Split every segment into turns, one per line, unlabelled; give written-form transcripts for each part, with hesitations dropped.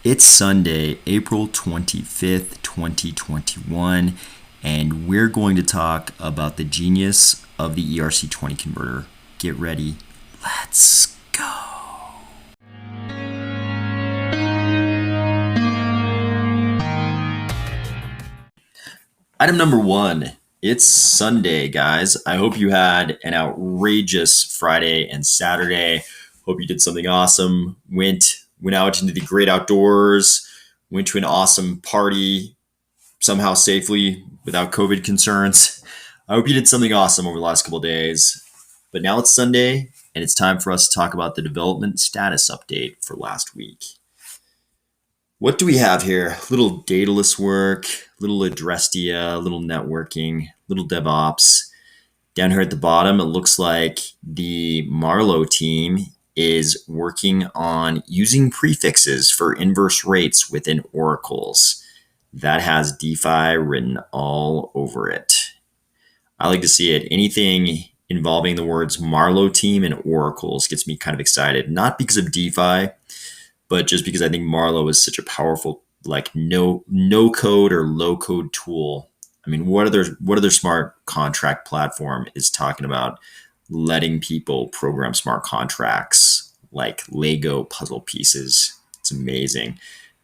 It's Sunday, April 25th, 2021, and we're going to talk about the genius of the ERC-20 converter. Get ready. Let's go. Item number one. It's Sunday, guys. I hope you had an outrageous Friday and Saturday. Hope you did something awesome. Went out into the great outdoors, went to an awesome party, somehow safely without COVID concerns. I hope you did something awesome over the last couple of days. But now it's Sunday, and it's time for us to talk about the development status update for last week. What do we have here? Little dataless work, little Adrestia, little networking, little DevOps. Down here at the bottom, it looks like the Marlowe team is working on using prefixes for inverse rates within oracles. That has DeFi written all over it. I like to see it. Anything involving the words Marlowe team and oracles gets me kind of excited. Not because of DeFi, but just because I think Marlowe is such a powerful, like no code or low code tool. I mean, what other smart contract platform is talking about letting people program smart contracts like Lego puzzle pieces? It's amazing.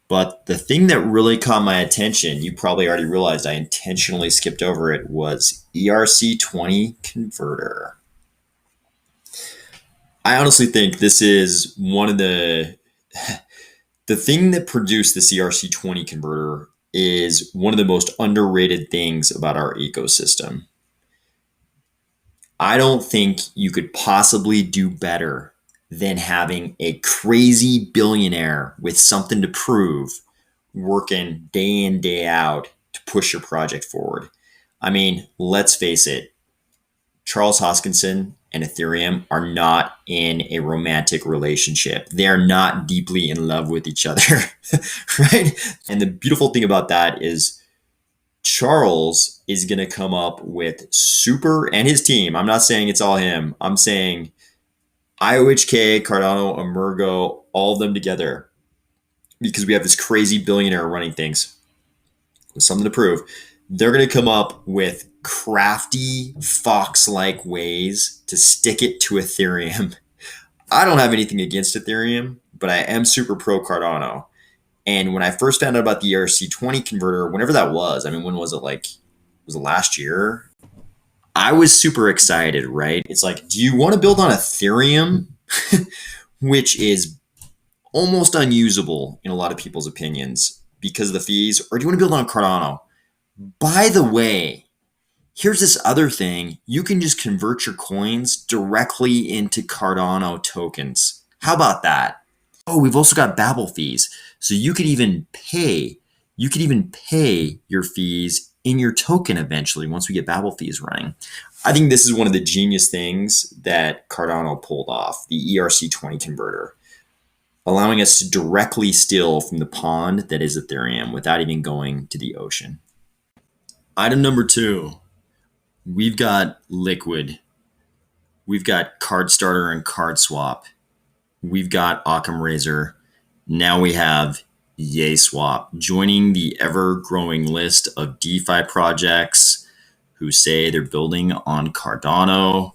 But the thing that really caught my attention, you probably already realized I intentionally skipped over it, was ERC-20 Converter. I honestly think this is one of the thing that produced the ERC-20 Converter is one of the most underrated things about our ecosystem. I don't think you could possibly do better than having a crazy billionaire with something to prove working day in, day out to push your project forward. I mean, let's face it, Charles Hoskinson and Ethereum are not in a romantic relationship. They are not deeply in love with each other, right? And the beautiful thing about that is Charles is going to come up with and his team. I'm not saying it's all him. I'm saying IOHK, Cardano, Emergo, all of them together, because we have this crazy billionaire running things with something to prove. They're going to come up with crafty fox-like ways to stick it to Ethereum. I don't have anything against Ethereum, but I am super pro Cardano. And when I first found out about the ERC-20 converter, whenever that was, I mean, when was it? Was it last year? I was super excited, right? It's like, do you want to build on Ethereum, which is almost unusable in a lot of people's opinions because of the fees, or do you want to build on Cardano? By the way, here's this other thing. You can just convert your coins directly into Cardano tokens. How about that? Oh, we've also got Babel fees. So you could even pay your fees in your token eventually once we get Babel fees running. I think this is one of the genius things that Cardano pulled off, the ERC-20 converter, allowing us to directly steal from the pond that is Ethereum without even going to the ocean. Item number two, we've got Liquid. We've got CardStarter and CardSwap. We've got Occam Razor. Now we have YaySwap joining the ever-growing list of DeFi projects who say they're building on Cardano.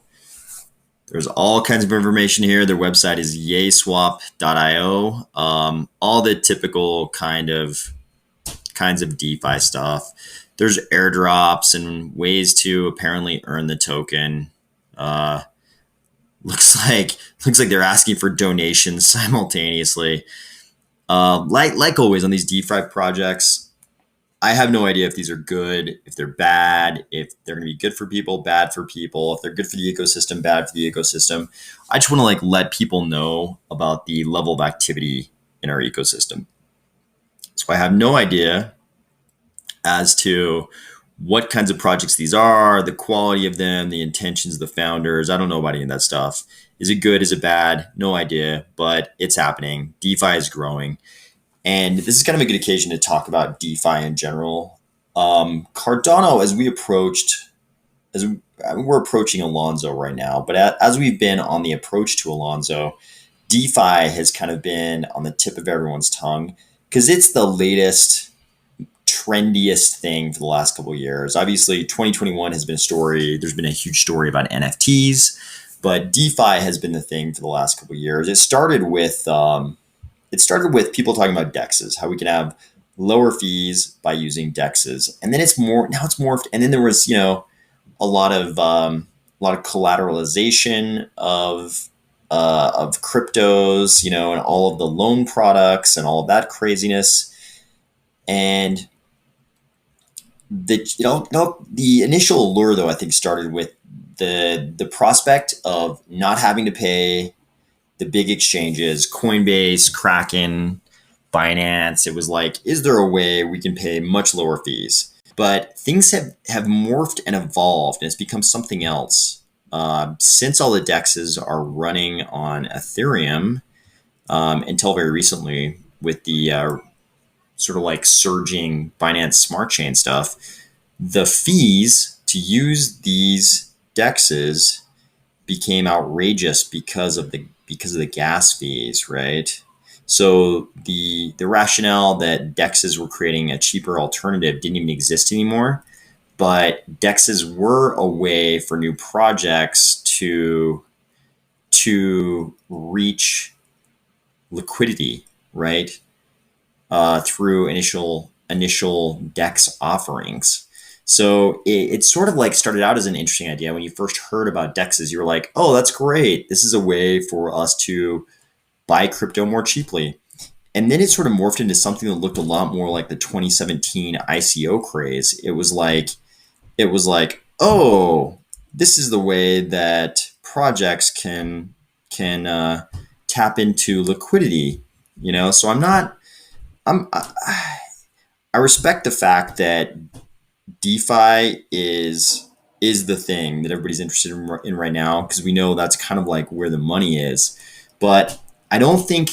There's all kinds of information here. Their website is yayswap.io. All the typical kinds of DeFi stuff. There's airdrops and ways to apparently earn the token. Looks like they're asking for donations simultaneously. Like always on these DeFi projects, I have no idea if these are good, if they're bad, if they're going to be good for people, bad for people, if they're good for the ecosystem, bad for the ecosystem. I just want to let people know about the level of activity in our ecosystem. So I have no idea as to what kinds of projects these are, the quality of them, the intentions of the founders. I don't know about any of that stuff. Is it good? Is it bad? No idea, but it's happening. DeFi is growing. And this is kind of a good occasion to talk about DeFi in general. Cardano, we're approaching Alonzo right now, but as we've been on the approach to Alonzo, DeFi has kind of been on the tip of everyone's tongue. because it's the latest, trendiest thing for the last couple of years. Obviously, 2021 has been a story. There's been a huge story about NFTs, but DeFi has been the thing for the last couple of years. It started with people talking about dexes, how we can have lower fees by using dexes, and then it's morphed, and then there was a lot of collateralization of cryptos, and all of the loan products and all of that craziness. And the initial allure, though, I think started with the prospect of not having to pay the big exchanges, Coinbase, Kraken, Binance. It was like, is there a way we can pay much lower fees? But things have morphed and evolved, and it's become something else. Since all the dexes are running on Ethereum, until very recently, with the sort of like surging Binance Smart Chain stuff, the fees to use these dexes became outrageous because of the gas fees, right? So the rationale that dexes were creating a cheaper alternative didn't even exist anymore. But dexes were a way for new projects to reach liquidity, right? Through initial DEX offerings. So it sort of like started out as an interesting idea. When you first heard about DEXs, you were like, oh, that's great. This is a way for us to buy crypto more cheaply. And then it sort of morphed into something that looked a lot more like the 2017 ICO craze. It was like, oh, this is the way that projects can tap into liquidity. So I respect the fact that DeFi is the thing that everybody's interested in right now, because we know that's kind of like where the money is. But I don't think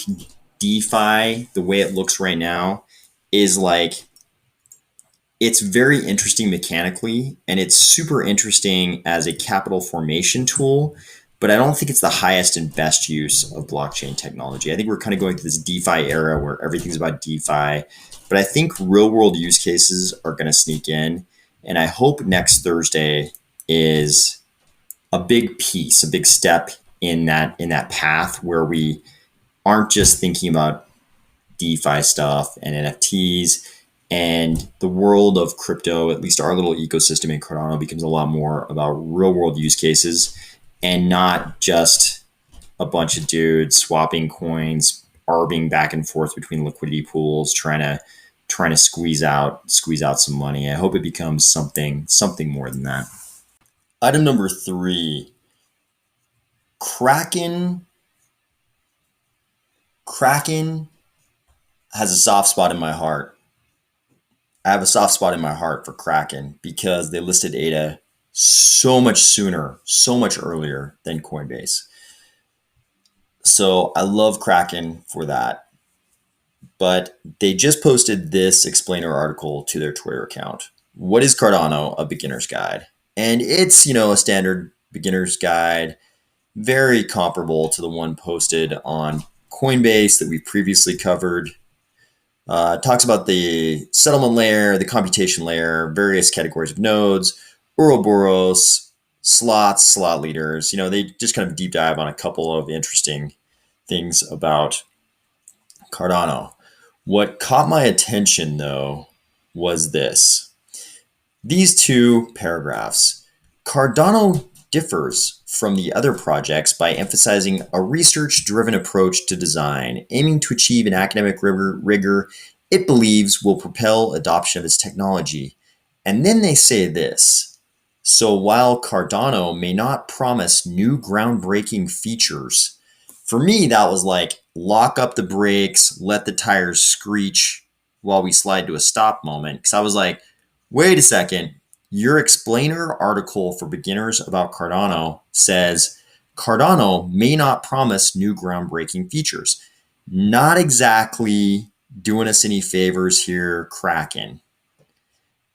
DeFi, the way it looks right now, is like, it's very interesting mechanically, and it's super interesting as a capital formation tool. But I don't think it's the highest and best use of blockchain technology. I think we're kind of going through this DeFi era where everything's about DeFi. But I think real world use cases are going to sneak in. And I hope next Thursday is a big piece, a big step in that path where we aren't just thinking about DeFi stuff and NFTs, and the world of crypto, at least our little ecosystem in Cardano, becomes a lot more about real world use cases and not just a bunch of dudes swapping coins, arbing back and forth between liquidity pools, trying to squeeze out some money. I hope it becomes something more than that. Item number 3, Kraken. Kraken has a soft spot in my heart. I have a soft spot in my heart for Kraken because they listed ADA so much sooner, so much earlier than Coinbase. So I love Kraken for that. But they just posted this explainer article to their Twitter account. What is Cardano? A beginner's guide. And it's, a standard beginner's guide, very comparable to the one posted on Coinbase that we've previously covered. Talks about the settlement layer, the computation layer, various categories of nodes, Ouroboros, slots, slot leaders. They just kind of deep dive on a couple of interesting things about Cardano. What caught my attention, though, was these two paragraphs. Cardano differs from the other projects by emphasizing a research-driven approach to design, aiming to achieve an academic rigor it believes will propel adoption of its technology. And then they say this: so while Cardano may not promise new groundbreaking features, for me, that was like, lock up the brakes, let the tires screech while we slide to a stop moment. Because I was like, wait a second. Your explainer article for beginners about Cardano says Cardano may not promise new groundbreaking features. Not exactly doing us any favors here, Kraken.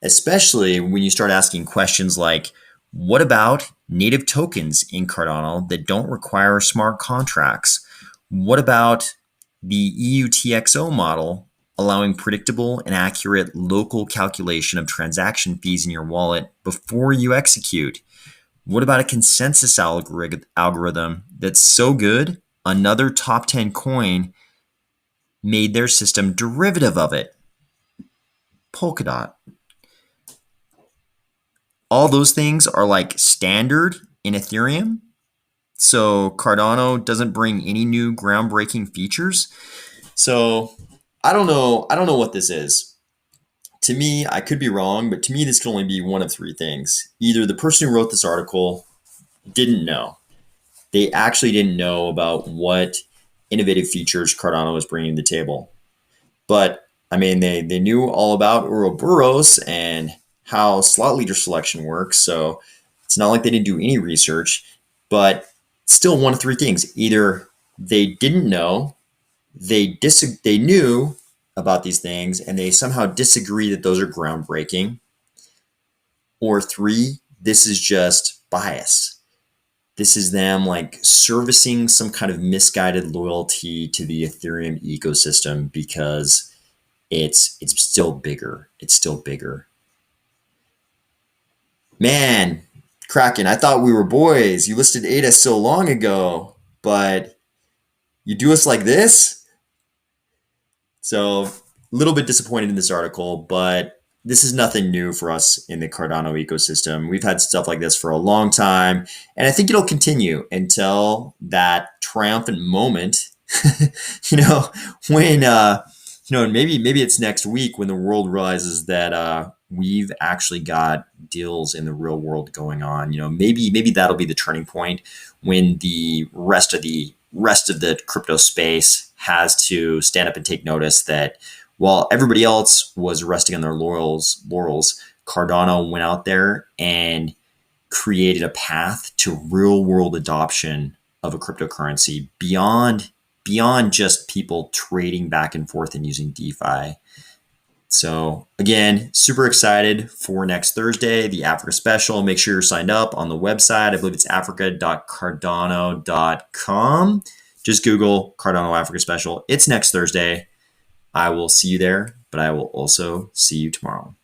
Especially when you start asking questions like, what about native tokens in Cardano that don't require smart contracts? What about the EUTXO model allowing predictable and accurate local calculation of transaction fees in your wallet before you execute. What about a consensus algorithm that's so good, another top 10 coin made their system derivative of it? Polkadot. All those things are like standard in Ethereum. So Cardano doesn't bring any new groundbreaking features. So I don't know what this is. To me, I could be wrong, but to me, this can only be one of three things. Either the person who wrote this article didn't know. They actually didn't know about what innovative features Cardano was bringing to the table. But I mean, they knew all about Ouroboros and how slot leader selection works. So it's not like they didn't do any research, but still one of three things. Either they didn't know, they knew about these things and they somehow disagree that those are groundbreaking, or three, this is just bias. This is them like servicing some kind of misguided loyalty to the Ethereum ecosystem because it's still bigger. It's still bigger. Man, Kraken, I thought we were boys. You listed ADA so long ago, but you do us like this? So a little bit disappointed in this article, but this is nothing new for us in the Cardano ecosystem. We've had stuff like this for a long time, and I think it'll continue until that triumphant moment, when, maybe it's next week when the world realizes that we've actually got deals in the real world going on. Maybe that'll be the turning point when the rest of the crypto space has to stand up and take notice that while everybody else was resting on their laurels, Cardano went out there and created a path to real world adoption of a cryptocurrency beyond just people trading back and forth and using DeFi. So again, super excited for next Thursday, the Africa special. Make sure you're signed up on the website. I believe it's africa.cardano.com. Just Google Cardano Africa special. It's next Thursday. I will see you there, but I will also see you tomorrow.